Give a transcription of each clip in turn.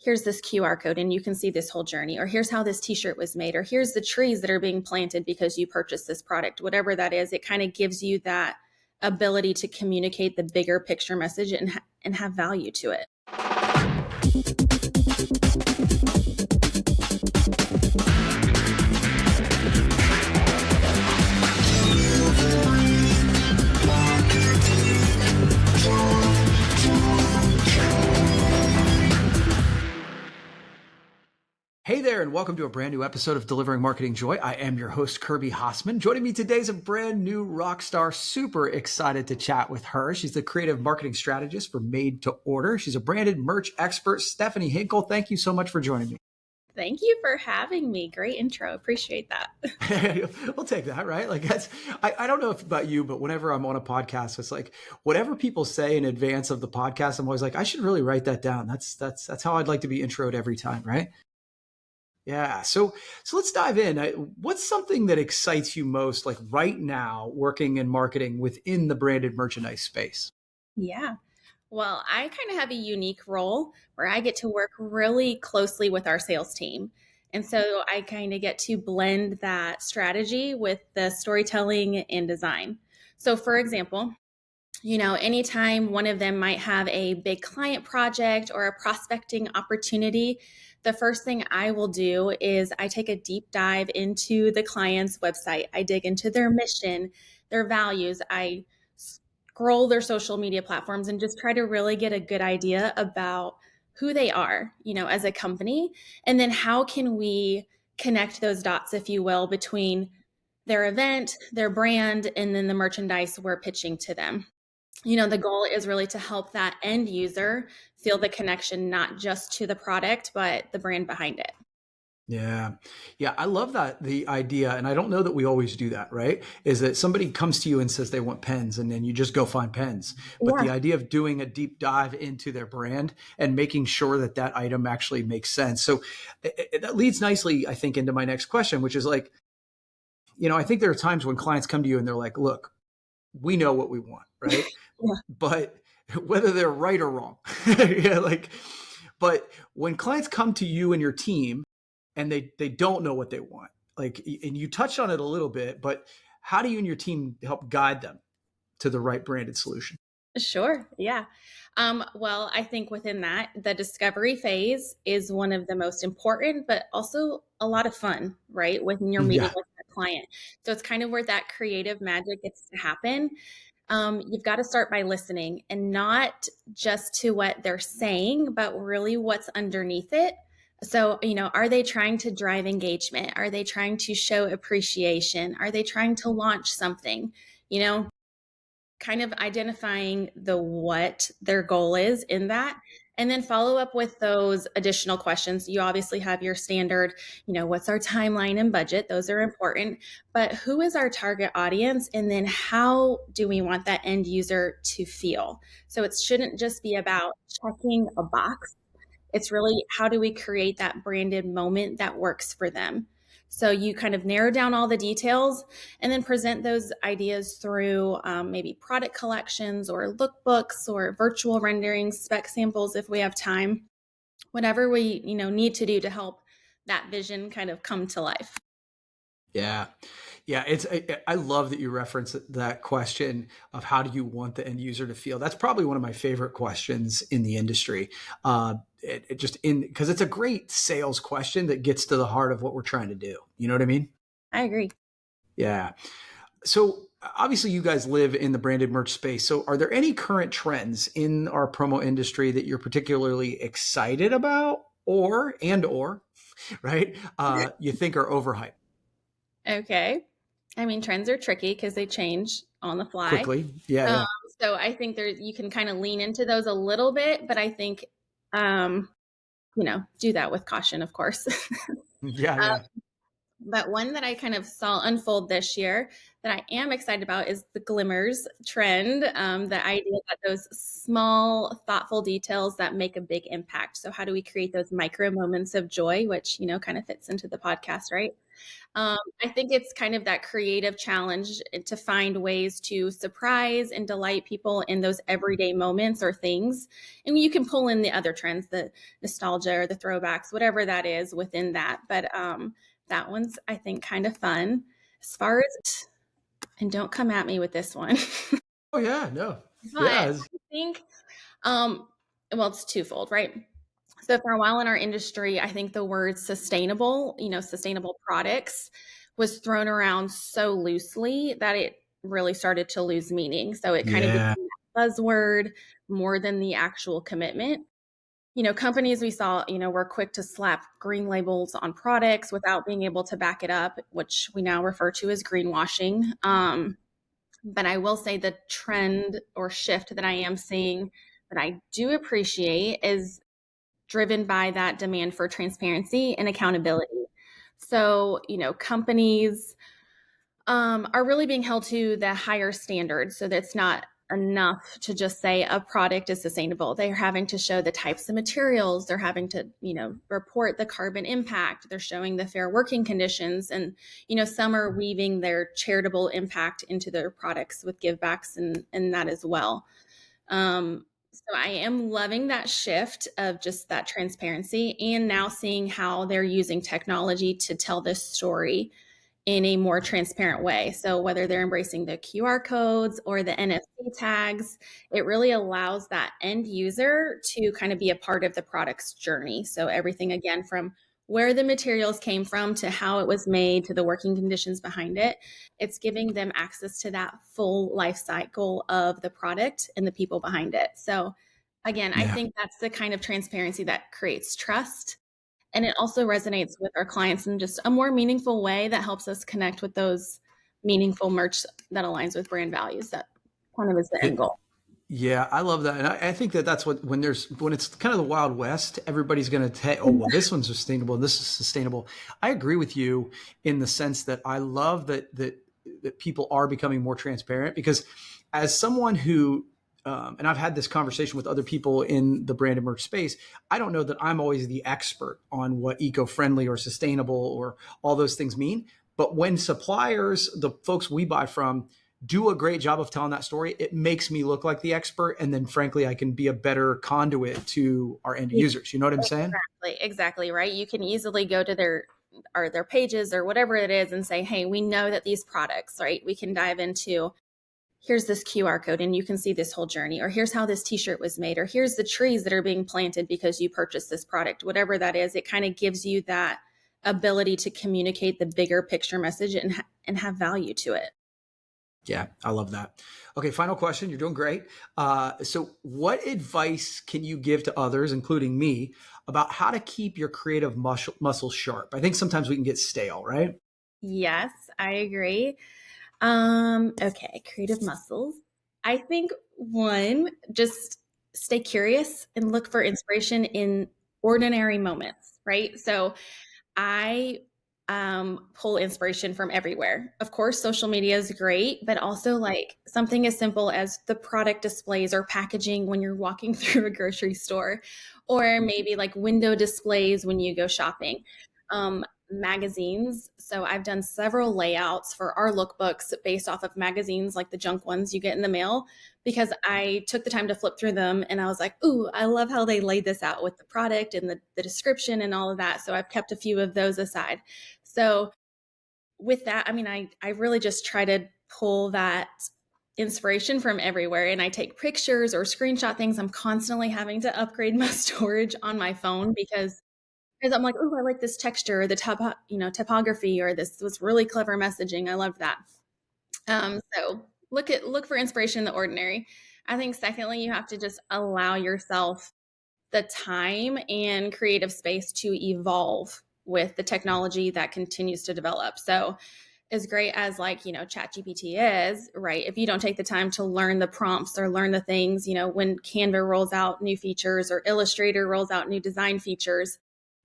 here's this QR code and you can see this whole journey, or here's how this t-shirt was made, or here's the trees that are being planted because you purchased this product, whatever that is. It kind of gives you that ability to communicate the bigger picture message and have value to it. Hey there, and welcome to a brand new episode of Delivering Marketing Joy. I am your host, Kirby Hassman. Joining me today is a brand new rock star. Super excited to chat with her. She's the creative marketing strategist for Made to Order. She's a branded merch expert. Stephanie Hinkle, thank you so much for joining me. Thank you for having me. Great intro. Appreciate that. We'll take that, right? Like I don't know about you, but whenever I'm on a podcast, it's like whatever people say in advance of the podcast, I'm always like, I should really write that down. That's how I'd like to be introed every time, right? Yeah. So let's dive in. What's something that excites you most, like right now, working in marketing within the branded merchandise space? Yeah. Well, I kind of have a unique role where I get to work really closely with our sales team. And so I kind of get to blend that strategy with the storytelling and design. So, for example, anytime one of them might have a big client project or a prospecting opportunity, the first thing I will do is I take a deep dive into the client's website. I dig into their mission, their values. I scroll their social media platforms and just try to really get a good idea about who they are, as a company. And then how can we connect those dots, if you will, between their event, their brand, and then the merchandise we're pitching to them. The goal is really to help that end user feel the connection, not just to the product, but the brand behind it. Yeah. Yeah. I love that. The idea, and I don't know that we always do that, right? Is that somebody comes to you and says they want pens and then you just go find pens. But Yeah. the idea of doing a deep dive into their brand and making sure that that item actually makes sense. So that leads nicely, I think, into my next question, which is like, I think there are times when clients come to you and they're like, look, we know what we want, right? Yeah. But whether they're right or wrong, yeah, but when clients come to you and your team and they don't know what they want, like, and you touched on it a little bit, but how do you and your team help guide them to the right branded solution? Sure. Yeah. Well, I think within that, the discovery phase is one of the most important, but also a lot of fun, right? When you're meeting Yeah. with a client. So it's kind of where that creative magic gets to happen. You've got to start by listening, and not just to what they're saying, but really what's underneath it. So, are they trying to drive engagement? Are they trying to show appreciation? Are they trying to launch something? You know, kind of identifying the what their goal is in that, and then follow up with those additional questions. You obviously have your standard, what's our timeline and budget? Those are important, but who is our target audience? And then how do we want that end user to feel? So it shouldn't just be about checking a box. It's really, how do we create that branded moment that works for them? So you kind of narrow down all the details and then present those ideas through maybe product collections or lookbooks or virtual renderings, spec samples if we have time, whatever we need to do to help that vision kind of come to life. Yeah. Yeah. I love that you referenced that question of how do you want the end user to feel? That's probably one of my favorite questions in the industry. Because it's a great sales question that gets to the heart of what we're trying to do. You know what I mean? I agree. Yeah. So obviously you guys live in the branded merch space. So are there any current trends in our promo industry that you're particularly excited about or right? You think are overhyped? Okay. I mean, trends are tricky because they change on the fly. Quickly. Yeah, Um, yeah. so I think you can kind of lean into those a little bit, but I think, um, do that with caution, of course. Yeah, yeah. But one that I kind of saw unfold this year that I am excited about is the glimmers trend. The idea that those small, thoughtful details that make a big impact. So, how do we create those micro moments of joy, which, kind of fits into the podcast, right? I think it's kind of that creative challenge to find ways to surprise and delight people in those everyday moments or things. And you can pull in the other trends, the nostalgia or the throwbacks, whatever that is within that. But that one's, I think, kind of fun. As far as, and don't come at me with this one, Oh yeah, no, but yeah, I think, um, well, it's twofold, right? So for a while in our industry, I think the word sustainable, sustainable products was thrown around so loosely that it really started to lose meaning. So it kind of yeah, became a buzzword more than the actual commitment. Companies we saw, were quick to slap green labels on products without being able to back it up, which we now refer to as greenwashing. But I will say the trend or shift that I am seeing that I do appreciate is driven by that demand for transparency and accountability. So, companies are really being held to the higher standards. So that's not enough to just say a product is sustainable. They're having to show the types of materials. They're having to, report the carbon impact. They're showing the fair working conditions. And, some are weaving their charitable impact into their products with givebacks and that as well. So I am loving that shift of just that transparency and now seeing how they're using technology to tell this story in a more transparent way. So whether they're embracing the QR codes or the NFC tags, it really allows that end user to kind of be a part of the product's journey. So everything again from where the materials came from to how it was made to the working conditions behind it, it's giving them access to that full life cycle of the product and the people behind it. So again, I yeah. think that's the kind of transparency that creates trust, and it also resonates with our clients in just a more meaningful way that helps us connect with those meaningful merch that aligns with brand values. That kind of is the end It, goal. Yeah, I love that, and I think that that's what when it's kind of the Wild West, everybody's going to say, "Oh, well, this one's sustainable, and this is sustainable." I agree with you in the sense that I love that people are becoming more transparent because, as someone who, and I've had this conversation with other people in the brand and merch space, I don't know that I'm always the expert on what eco-friendly or sustainable or all those things mean. But when suppliers, the folks we buy from, do a great job of telling that story, it makes me look like the expert. And then frankly, I can be a better conduit to our end users. You know what I'm saying? Exactly, right. You can easily go to their pages or whatever it is and say, "Hey, we know that these products, right? We can dive into here's this QR code and you can see this whole journey, or here's how this t-shirt was made, or here's the trees that are being planted because you purchased this product." Whatever that is, it kind of gives you that ability to communicate the bigger picture message and have value to it. Yeah, I love that. Okay, final question. You're doing great. So, what advice can you give to others, including me, about how to keep your creative muscles sharp? I think sometimes we can get stale, right? Yes, I agree. Okay, creative muscles. I think one, just stay curious and look for inspiration in ordinary moments, right? So I pull inspiration from everywhere. Of course, social media is great, but also like something as simple as the product displays or packaging when you're walking through a grocery store, or maybe like window displays when you go shopping. Magazines. So I've done several layouts for our lookbooks based off of magazines, like the junk ones you get in the mail, because I took the time to flip through them and I was like, "Ooh, I love how they laid this out with the product and the description and all of that." So I've kept a few of those aside. So with that, I mean, I really just try to pull that inspiration from everywhere, and I take pictures or screenshot things. I'm constantly having to upgrade my storage on my phone because I'm like, "Oh, I like this texture, or the typography, or this was really clever messaging. I love that." So look for inspiration in the ordinary. I think secondly, you have to just allow yourself the time and creative space to evolve with the technology that continues to develop. So as great as like, ChatGPT is, right? If you don't take the time to learn the prompts or learn the things, when Canva rolls out new features or Illustrator rolls out new design features,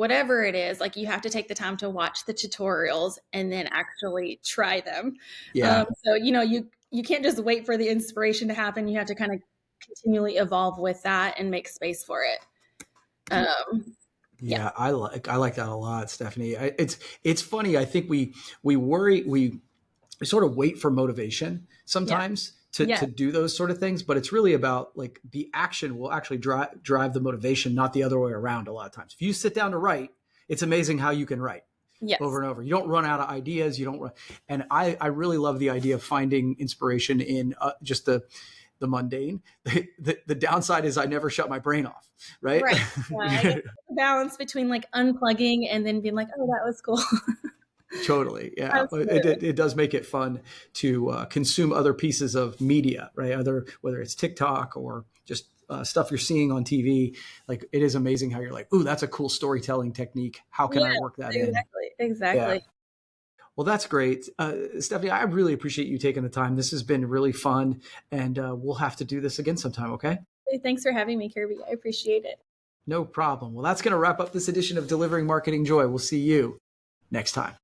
whatever it is, like you have to take the time to watch the tutorials and then actually try them. Yeah. So, you can't just wait for the inspiration to happen. You have to kind of continually evolve with that and make space for it. Yeah. Yeah, I like that a lot, Stephanie. It's funny. I think we sort of wait for motivation Yeah. sometimes Yeah. to do those sort of things, but it's really about like the action will actually drive the motivation, not the other way around. A lot of times, if you sit down to write, it's amazing how you can write over Yes. and over. You don't run out of ideas. You don't run, and I really love the idea of finding inspiration in just the mundane. The downside is I never shut my brain off, right? Right. Yeah. It's a balance between like unplugging and then being like, oh, that was cool. Totally. Yeah. Absolutely. It does make it fun to consume other pieces of media, right? Whether it's TikTok or just stuff you're seeing on TV. Like it is amazing how you're like, ooh, that's a cool storytelling technique. How can I Yeah, work that in? exactly. Yeah. Exactly. Well, that's great. Stephanie, I really appreciate you taking the time. This has been really fun, and we'll have to do this again sometime, okay? Hey, thanks for having me, Kirby. I appreciate it. No problem. Well, that's going to wrap up this edition of Delivering Marketing Joy. We'll see you next time.